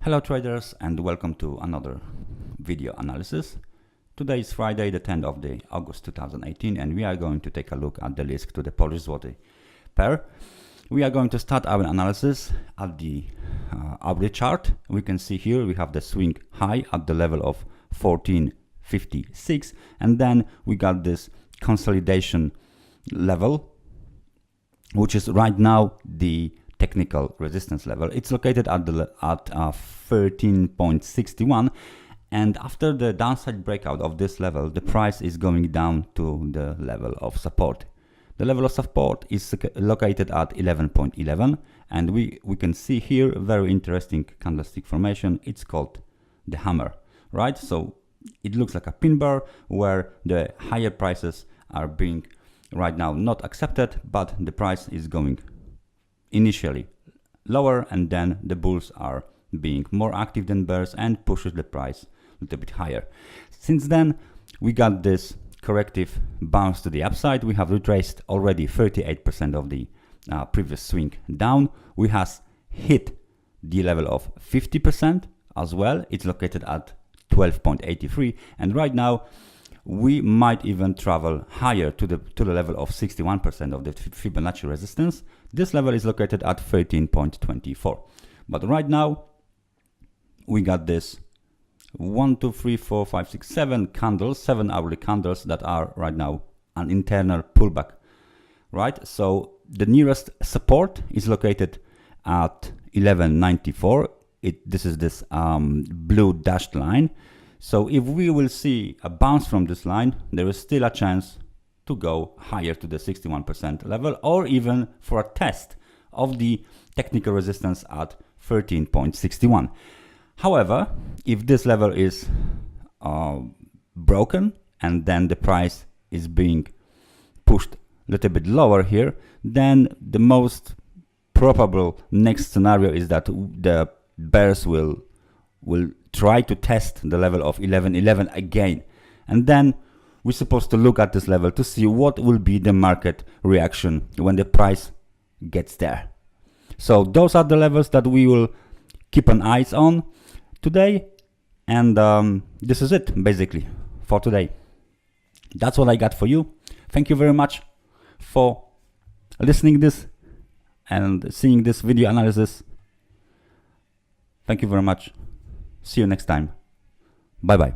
Hello traders, and welcome to another video analysis. Today is Friday the 10th of August 2018, and we are going to take a look at the Lisk to the Polish zloty pair. We are going to start our analysis at the hourly chart. We can see here we have the swing high at the level of 14.56, and then we got this consolidation level, which is right now the technical resistance level. It's located at 13.61, and after the downside breakout of this level, the price is going down to the level of support. The level of support is located at 11.11, and we can see here a very interesting candlestick formation. It's called the hammer, right? So it looks like a pin bar where the higher prices are being right now not accepted, but the price is going initially lower, and then the bulls are being more active than bears and pushes the price a little bit higher. Since then, we got this corrective bounce to the upside. We have retraced already 38% of the previous swing down. We has hit the level of 50% as well. It's located at 12.83, and right now we might even travel higher to the level of 61% of the Fibonacci resistance. This level is located at 13.24. But right now we got this 1, 2, 3, 4, 5, 6, 7 candles, 7 hourly candles that are right now an internal pullback, right? So the nearest support is located at 11.94. This is this blue dashed line. So if we will see a bounce from this line, there is still a chance to go higher to the 61% level, or even for a test of the technical resistance at 13.61. However, if this level is broken and then the price is being pushed a little bit lower here, then the most probable next scenario is that the bears will try to test the level of 11.11 again, and then we're supposed to look at this level to see what will be the market reaction when the price gets there. So those are the levels that we will keep an eye on today, and this is it basically for today. That's what I got for you. Thank you very much for listening this and seeing this video analysis. Thank you very much. See you next time. Bye bye.